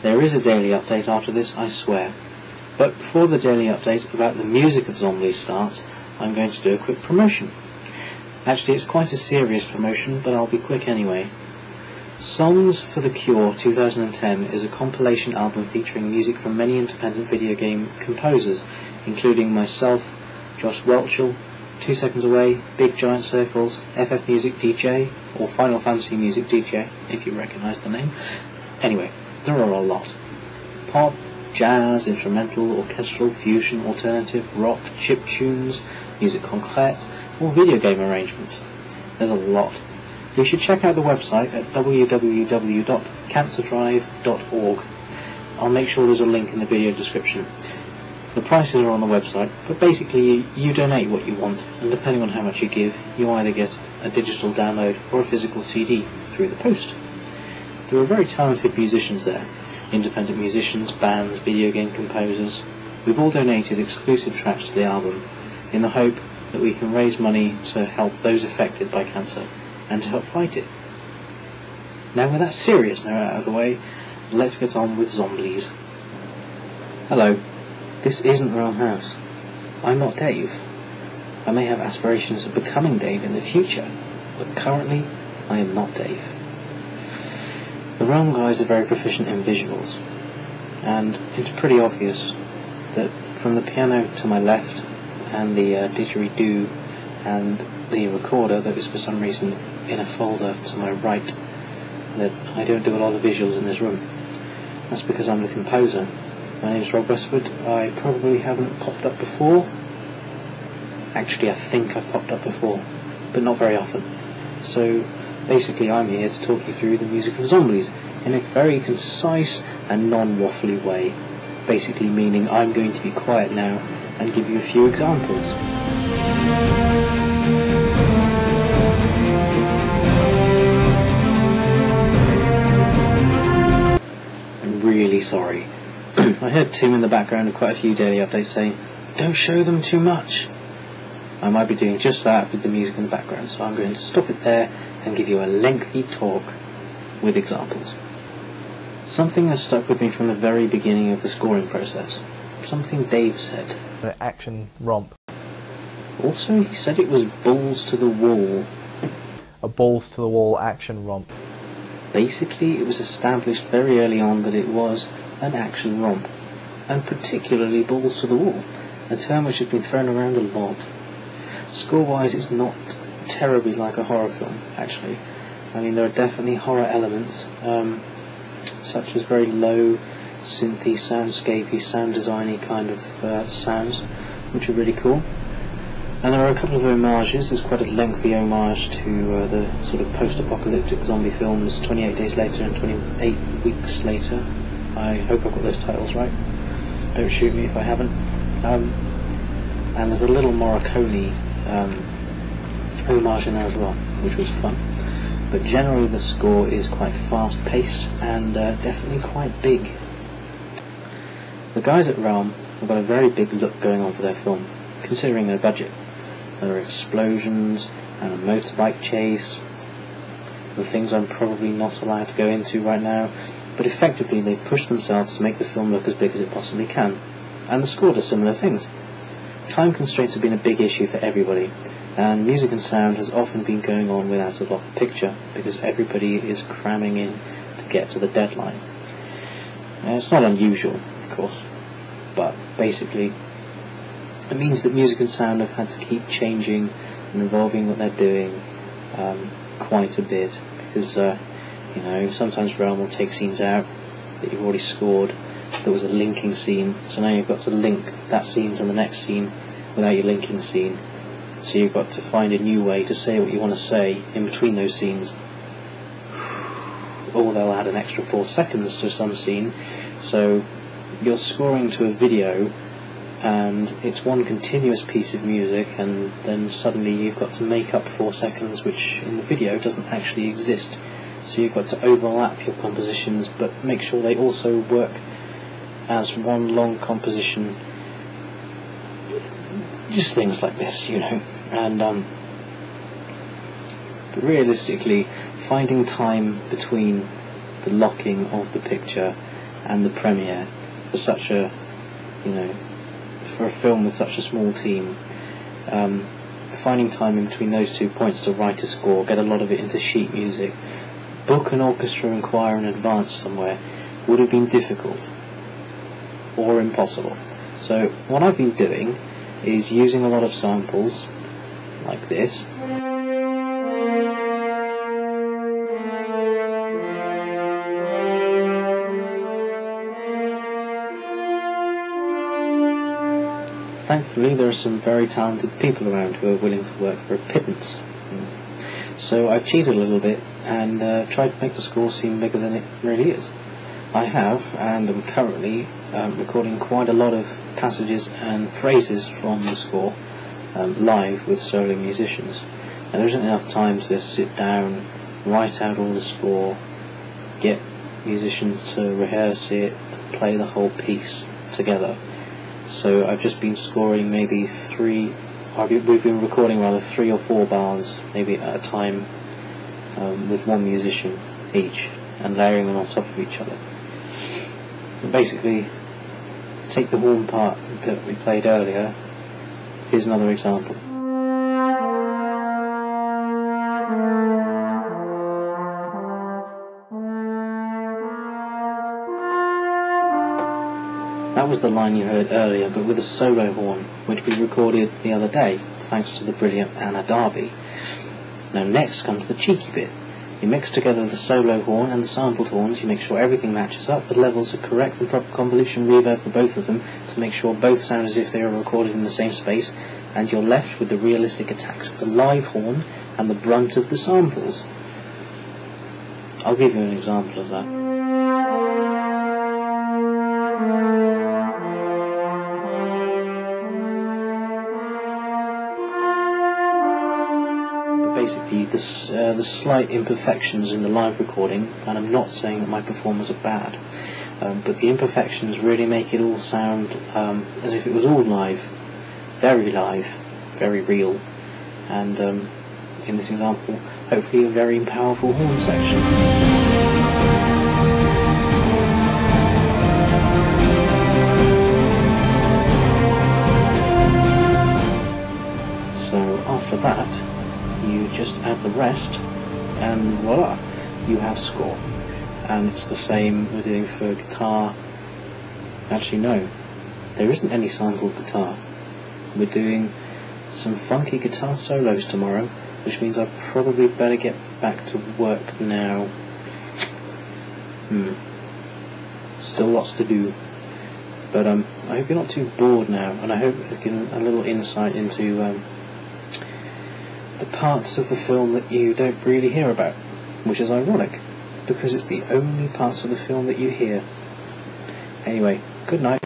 There is a daily update after this, I swear. But before the daily update about the music of Zomblies starts, I'm going to do a quick promotion. Actually, it's quite a serious promotion, but I'll be quick anyway. Songs for the Cure 2010 is a compilation album featuring music from many independent video game composers, including myself, Josh Welchel, 2 Seconds Away, Big Giant Circles, FF Music DJ, or Final Fantasy Music DJ, if you recognise the name. Anyway, there are a lot. Pop, jazz, instrumental, orchestral, fusion, alternative, rock, chiptunes, music concrète, or video game arrangements. There's a lot. You should check out the website at www.cancerdrive.org. I'll make sure there's a link in the video description. The prices are on the website, but basically you donate what you want, and depending on how much you give, you either get a digital download or a physical CD through the post. There are very talented musicians there, independent musicians, bands, video game composers. We've all donated exclusive tracks to the album, in the hope that we can raise money to help those affected by cancer, and to help fight it. Now with that serious note out of the way, let's get on with Zomblies. Hello, this isn't Realm House. I'm not Dave. I may have aspirations of becoming Dave in the future, but currently I am not Dave. The Realm guys are very proficient in visuals, and it's pretty obvious that from the piano to my left, and the didgeridoo, and the recorder that is for some reason in a folder to my right, that I don't do a lot of visuals in this room. That's because I'm the composer. My name is Rob Westwood. I probably haven't popped up before. Actually, I think I've popped up before, but not very often. So basically I'm here to talk you through the music of Zomblies in a very concise and non-waffly way, basically meaning I'm going to be quiet now and give you a few examples. I'm really sorry. I heard Tim in the background and quite a few daily updates saying, "Don't show them too much." I might be doing just that with the music in the background, so I'm going to stop it there and give you a lengthy talk with examples. Something has stuck with me from the very beginning of the scoring process. Something Dave said. An action romp. Also, he said it was balls to the wall. A balls to the wall action romp. Basically, it was established very early on that it was an action romp, and particularly balls to the wall, a term which has been thrown around a lot. Score-wise, it's not terribly like a horror film, actually. I mean, there are definitely horror elements, such as very low, synthy, soundscapey, sound designy kind of sounds, which are really cool. And there are a couple of homages. There's quite a lengthy homage to the sort of post-apocalyptic zombie films 28 Days Later and 28 Weeks Later. I hope I've got those titles right. Don't shoot me if I haven't. And there's a little Morricone homage in there as well, which was fun. But generally the score is quite fast-paced and definitely quite big. The guys at Realm have got a very big look going on for their film, considering their budget. There are explosions and a motorbike chase, the things I'm probably not allowed to go into right now, but effectively they've pushed themselves to make the film look as big as it possibly can, and the score does similar things. Time constraints have been a big issue for everybody, and music and sound has often been going on without a lot of picture, because everybody is cramming in to get to the deadline. It's not unusual, of course, but basically it means that music and sound have had to keep changing and evolving what they're doing quite a bit, because sometimes Realm will take scenes out that you've already scored. There was a linking scene, so now you've got to link that scene to the next scene without your linking scene. So you've got to find a new way to say what you want to say in between those scenes. Or they'll add an extra 4 seconds to some scene, so you're scoring to a video and it's one continuous piece of music, and then suddenly you've got to make up 4 seconds which in the video doesn't actually exist. So you've got to overlap your compositions but make sure they also work as one long composition. Just things like this, and but realistically, finding time between the locking of the picture and the premiere for such a, for a film with such a small team. Finding time in between those 2 points to write a score, get a lot of it into sheet music, book an orchestra and choir in advance somewhere would have been difficult or impossible. So what I've been doing is using a lot of samples like this. Thankfully, there are some very talented people around who are willing to work for a pittance. So I've cheated a little bit and tried to make the score seem bigger than it really is. I have, and am currently recording quite a lot of passages and phrases from the score live with solo musicians. Now, there isn't enough time to sit down, write out all the score, get musicians to rehearse it, play the whole piece together. So I've just been scoring maybe we've been recording rather 3 or 4 bars maybe at a time with one musician each, and layering them on top of each other. And basically, take the horn part that we played earlier. Here's another example. That was the line you heard earlier, but with a solo horn, which we recorded the other day, thanks to the brilliant Anna Darby. Now next comes the cheeky bit. You mix together the solo horn and the sampled horns, you make sure everything matches up, the levels are correct, and proper convolution reverb for both of them, to make sure both sound as if they were recorded in the same space, and you're left with the realistic attacks of the live horn and the brunt of the samples. I'll give you an example of that. Basically, the slight imperfections in the live recording, and I'm not saying that my performers are bad, but the imperfections really make it all sound as if it was all live, very real, and in this example, hopefully a very powerful horn section. So after that, you just add the rest, and voila, you have score. And it's the same we're doing for guitar. Actually no, there isn't any sampled guitar. We're doing some funky guitar solos tomorrow, which means I probably better get back to work now. Still lots to do, but I hope you're not too bored now, and I hope I've given a little insight into the parts of the film that you don't really hear about, which is ironic, because it's the only parts of the film that you hear. Anyway, good night.